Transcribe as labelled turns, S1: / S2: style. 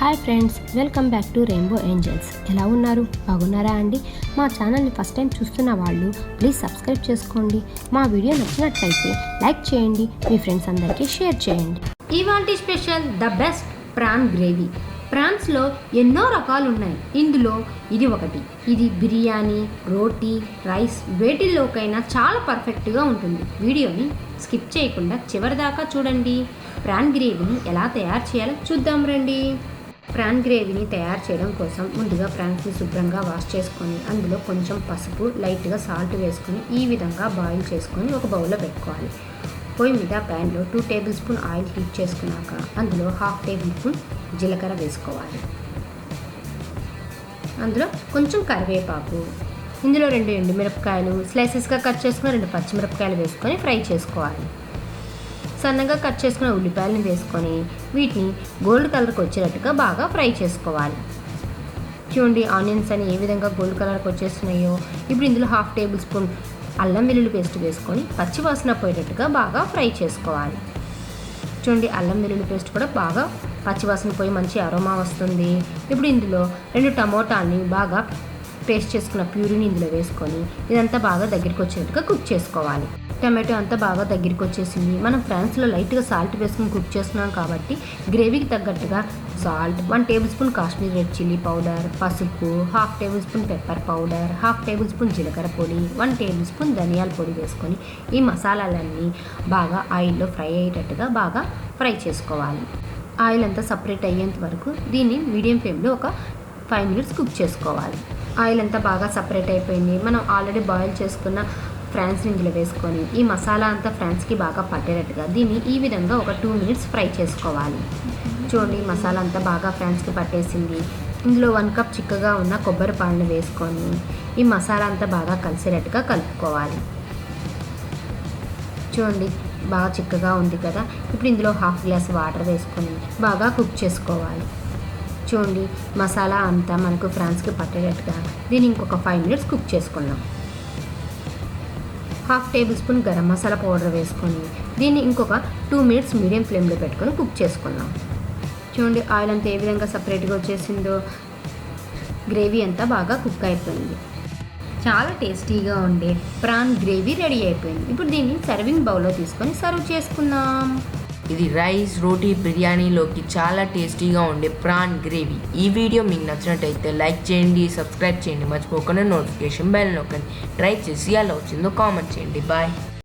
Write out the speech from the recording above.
S1: Hi friends, welcome back to rainbow angels. ఎలా ఉన్నారు? బాగున్నారా అండి? మా ఛానల్ని ఫస్ట్ టైం చూస్తున్న వాళ్ళు ప్లీజ్ సబ్స్క్రైబ్ చేసుకోండి. మా వీడియో నచ్చినట్లయితే లైక్ చేయండి, మీ ఫ్రెండ్స్ అందరికీ షేర్ చేయండి.
S2: ఇవాల్టి special the best prawn gravy. ప్రాన్స్లో ఎన్నో రకాలు ఉన్నాయి, ఇందులో ఇది ఒకటి. ఇది బిర్యానీ, రోటీ, రైస్ వేటిల్లోకైనా చాలా పర్ఫెక్ట్గా ఉంటుంది. వీడియోని స్కిప్ చేయకుండా చివరి దాకా చూడండి. ప్రాన్ గ్రేవీని ఎలా తయారు చేయాలో చూద్దాం రండి. ప్రాన్ గ్రేవీని తయారు చేయడం కోసం ముందుగా ప్రాన్స్ని శుభ్రంగా వాష్ చేసుకొని అందులో కొంచెం పసుపు, లైట్గా సాల్ట్ వేసుకొని ఈ విధంగా బాయిల్ చేసుకొని ఒక బౌల్లో పెట్టుకోవాలి. పొయ్యి మీద ప్యాన్లో 2 టేబుల్ స్పూన్ ఆయిల్ హీట్ చేసుకున్నాక అందులో 1/2 టేబుల్ స్పూన్ జీలకర్ర వేసుకోవాలి. అందులో కొంచెం కరివేపాకు, ఇందులో 2 ఎండుమిరపకాయలు స్లైసెస్గా కట్ చేసుకుని 2 పచ్చిమిరపకాయలు వేసుకొని ఫ్రై చేసుకోవాలి. సన్నగా కట్ చేసుకున్న ఉల్లిపాయలను వేసుకొని వీటిని గోల్డ్ కలర్కి వచ్చేటట్టుగా బాగా ఫ్రై చేసుకోవాలి. చూడండి ఆనియన్స్ అని ఏ విధంగా గోల్డ్ కలర్కి వచ్చేస్తున్నాయో. ఇప్పుడు ఇందులో 1/2 టేబుల్ స్పూన్ అల్లం వెల్లుల్లి పేస్ట్ వేసుకొని పచ్చివాసన పోయేటట్టుగా బాగా ఫ్రై చేసుకోవాలి. చూడండి అల్లం వెల్లుల్లి పేస్ట్ కూడా బాగా పచ్చివాసన పోయి మంచి అరోమా వస్తుంది. ఇప్పుడు ఇందులో 2 టమోటాలని బాగా పేస్ట్ చేసుకున్న ప్యూరీని ఇందులో వేసుకొని ఇదంతా బాగా దగ్గరికి వచ్చేటట్టుగా కుక్ చేసుకోవాలి. టమాటో అంతా బాగా దగ్గరికి వచ్చేసింది. మనం ఫ్రాన్స్లో లైట్గా సాల్ట్ వేసుకుని కుక్ చేస్తున్నాం కాబట్టి గ్రేవీకి తగ్గట్టుగా salt, 1 table spoon Kashmir red chilli powder, పసుపు, 1/2 table spoon pepper powder, 1/2 table spoon జీలకర్ర పొడి, 1 టేబుల్ స్పూన్ ధనియాల పొడి వేసుకొని ఈ మసాలాలన్నీ బాగా ఆయిల్లో ఫ్రై అయ్యేటట్టుగా బాగా ఫ్రై చేసుకోవాలి. ఆయిల్ అంతా సపరేట్ అయ్యేంత వరకు దీన్ని మీడియం ఫ్లేమ్లో ఒక 5 మినిట్స్ కుక్ చేసుకోవాలి. ఆయిల్ అంతా బాగా సపరేట్ అయిపోయింది. మనం ఆల్రెడీ బాయిల్ చేసుకున్న ఫ్రాన్స్ ఇందులో వేసుకొని ఈ మసాలా అంతా ఫ్రాన్స్కి బాగా పట్టేటట్టుగా దీన్ని ఈ విధంగా ఒక 2 మినిట్స్ ఫ్రై చేసుకోవాలి. చూడండి మసాలా అంతా బాగా ఫ్రాన్స్కి పట్టేసింది. ఇందులో 1 కప్ చిక్కగా ఉన్న కొబ్బరి పాలను వేసుకొని ఈ మసాలా అంతా బాగా కలిసేటట్టుగా కలుపుకోవాలి. చూడండి బాగా చిక్కగా ఉంది కదా. ఇప్పుడు ఇందులో 1/2 గ్లాస్ వాటర్ వేసుకొని బాగా కుక్ చేసుకోవాలి. చూడండి మసాలా అంతా మనకు ఫ్రాన్స్కి పట్టేటట్టుగా దీన్ని ఇంకొక 5 మినిట్స్ కుక్ చేసుకుందాం. 1/2 table spoon garam masala powder వేసుకొని దీన్ని ఇంకొక 2 మినిట్స్ మీడియం ఫ్లేమ్లో పెట్టుకొని కుక్ చేసుకుందాం. చూడండి ఆయిల్ అంతా ఏ విధంగా సపరేట్గా వచ్చేసిందో. గ్రేవీ అంతా బాగా కుక్ అయిపోయింది. చాలా టేస్టీగా ఉండే ప్రాన్ గ్రేవీ రెడీ అయిపోయింది. ఇప్పుడు దీన్ని సర్వింగ్ బౌల్లో తీసుకొని సర్వ్ చేసుకుందాం.
S3: ఇది రైస్, రోటీ, బిర్యానీలోకి చాలా టేస్టీగా ఉండే ప్రాన్ గ్రేవీ. ఈ వీడియో మీకు నచ్చినట్టయితే లైక్ చేయండి, సబ్స్క్రైబ్ చేయండి, మర్చిపోకుండా నోటిఫికేషన్ బెల్ నొక్కండి. ట్రై చేసి ఎలా వచ్చిందో కామెంట్ చేయండి. బాయ్.